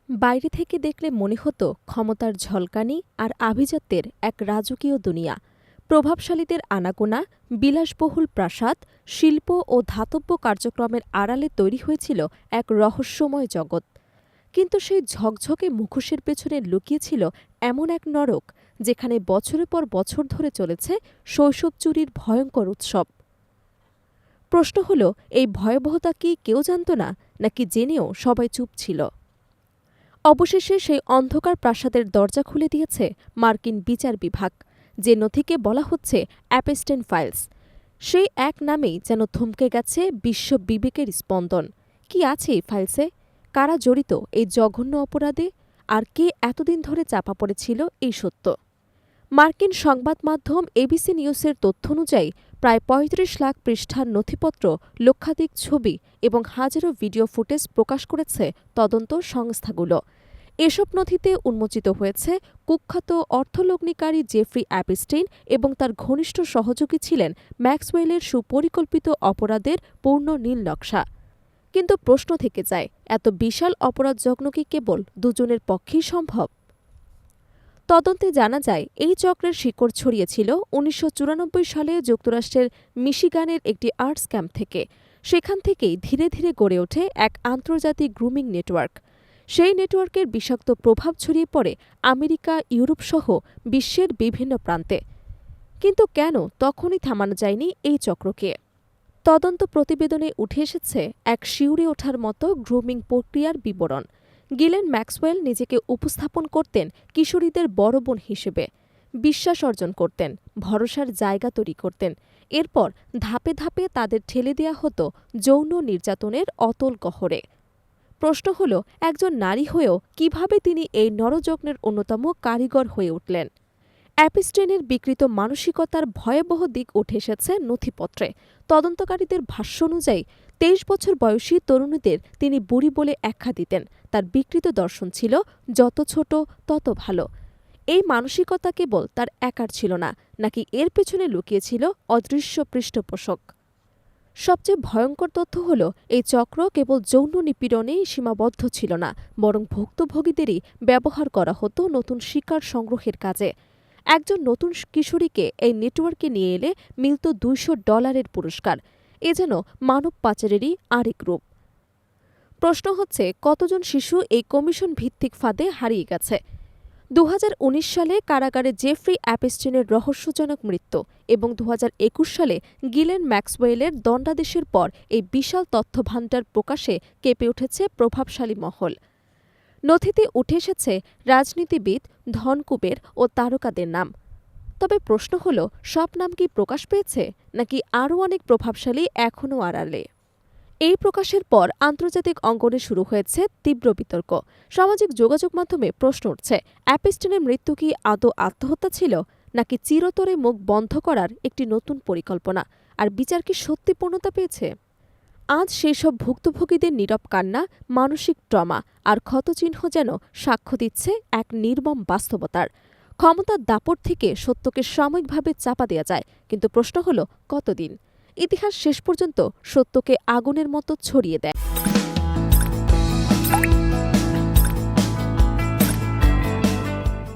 বাইরে থেকে দেখলে মনে হতো ক্ষমতার ঝলকানি আর আভিজাত্যের এক রাজকীয় দুনিয়া। প্রভাবশালীদের আনাগোনা, বিলাসবহুল প্রাসাদ, শিল্প ও ধাতব্য কার্যক্রমের আড়ালে তৈরি হয়েছিল এক রহস্যময় জগৎ। কিন্তু সেই ঝকঝকে মুখোশের পেছনে লুকিয়েছিল এমন এক নরক, যেখানে বছরের পর বছর ধরে চলেছে শৈশব চুরির ভয়ঙ্কর উৎসব। প্রশ্ন হলো, এই ভয়াবহতা কি কেউ জানত না, নাকি জেনেও সবাই চুপ ছিল? অবশেষে সেই অন্ধকার প্রাসাদের দরজা খুলে দিয়েছে মার্কিন বিচার বিভাগ, যে নথিকে বলা হচ্ছে অ্যাপস্টাইন ফাইলস। সেই এক নামেই যেন থমকে গেছে বিশ্ব বিবেকের স্পন্দন। কি আছে এই ফাইলসে? কারা জড়িত এই জঘন্য অপরাধে? আর কে এতদিন ধরে চাপা পড়েছিল এই সত্য? মার্কিন সংবাদ মাধ্যম এবিসি নিউজের তথ্য অনুযায়ী প্রায় ৩৫ লাখ পৃষ্ঠার নথিপত্র, লক্ষাধিক ছবি এবং হাজারো ভিডিও ফুটেজ প্রকাশ করেছে তদন্ত সংস্থাগুলো। এসব নথিতে উন্মোচিত হয়েছে কুখ্যাত অর্থলগ্নিকারী জেফ্রি অ্যাপস্টাইন এবং তার ঘনিষ্ঠ সহযোগী ছিলেন ম্যাক্সওয়েলের সুপরিকল্পিত অপরাধের পূর্ণ নীল নকশা। কিন্তু প্রশ্ন থেকে যায়, এত বিশাল অপরাধ যজ্ঞ কি কেবল দুজনের পক্ষেই সম্ভব? তদন্তে জানা যায়, এই চক্রের শিকড় ছড়িয়েছিল ১৯৯৪ সালে যুক্তরাষ্ট্রের মিশিগানের একটি আর্টস ক্যাম্প থেকে। সেখান থেকেই ধীরে ধীরে গড়ে ওঠে এক আন্তর্জাতিক গ্রুমিং নেটওয়ার্ক। সেই নেটওয়ার্কের বিষাক্ত প্রভাব ছড়িয়ে পড়ে আমেরিকা, ইউরোপসহ বিশ্বের বিভিন্ন প্রান্তে। কিন্তু কেন তখনই থামানো যায়নি এই চক্রকে? তদন্ত প্রতিবেদনে উঠে এসেছে এক শিউরে ওঠার মতো গ্রুমিং প্রক্রিয়ার বিবরণ। গিলেন ম্যাক্সওয়েল নিজেকে উপস্থাপন করতেন কিশোরীদের বড় বোন হিসেবে। বিশ্বাস অর্জন করতেন, ভরসার জায়গা তৈরি করতেন। এরপর ধাপে ধাপে তাদের ঠেলে দেয়া হতো যৌন নির্যাতনের অতল গহ্বরে। প্রশ্ন হলো, একজন নারী হয়েও কিভাবে তিনি এই নরযজ্ঞের অন্যতম কারিগর হয়ে উঠলেন? অ্যাপস্টাইনের বিকৃত মানসিকতার ভয়াবহ দিক উঠে এসেছে নথিপত্রে। তদন্তকারীদের ভাষ্য অনুযায়ী ২৩ বছর বয়সী তরুণীদের তিনি বুড়ি বলে আখ্যা দিতেন। তার বিকৃত দর্শন ছিল যত ছোট তত ভালো। এই মানসিকতা কেবল তার একার ছিল না, নাকি এর পেছনে লুকিয়েছিল অদৃশ্য পৃষ্ঠপোষক? সবচেয়ে ভয়ঙ্কর তথ্য হল, এই চক্র কেবল যৌন নিপীড়নেই সীমাবদ্ধ ছিল না, বরং ভুক্তভোগীদেরই ব্যবহার করা হতো নতুন শিকার সংগ্রহের কাজে। একজন নতুন কিশোরীকে এই নেটওয়ার্কে নিয়ে এলে মিলত $২০০ পুরস্কার। এ যেন মানব পাচারেরই আরেক রূপ। প্রশ্ন হচ্ছে, কতজন শিশু এই কমিশন ভিত্তিক ফাঁদে হারিয়ে গেছে? ২০১৯ সালে কারাগারে জেফ্রি অ্যাপস্টাইনের রহস্যজনক মৃত্যু এবং ২০২১ সালে গিলেন ম্যাক্সওয়েলের দণ্ডাদেশের পর এই বিশাল তথ্যভাণ্ডার প্রকাশে কেঁপে উঠেছে প্রভাবশালী মহল। নথিতে উঠে এসেছে রাজনীতিবিদ, ধনকুবের ও তারকাদের নাম। তবে প্রশ্ন হল, সব নাম কি প্রকাশ পেয়েছে, নাকি আরও অনেক প্রভাবশালী এখনও আড়ালে? এই প্রকাশের পর আন্তর্জাতিক অঙ্গনে শুরু হয়েছে তীব্র বিতর্ক। সামাজিক যোগাযোগ মাধ্যমে প্রশ্ন উঠছে, অ্যাপস্টাইনের মৃত্যু কি আদৌ আত্মহত্যা ছিল, নাকি চিরতরে মুখ বন্ধ করার একটি নতুন পরিকল্পনা? আর বিচার কি সত্যি পূর্ণতা পেয়েছে? আজ সেসব ভুক্তভোগীদের নীরব কান্না, মানসিক ট্রমা আর ক্ষতচিহ্ন যেন সাক্ষ্য দিচ্ছে এক নির্মম বাস্তবতার। ক্ষমতার দাপট থেকে সত্যকে সাময়িকভাবে চাপা দেয়া যায়, কিন্তু প্রশ্ন হলো, কতদিন? ইতিহাস শেষ পর্যন্ত সত্যকে আগুনের মতো ছড়িয়ে দেয়।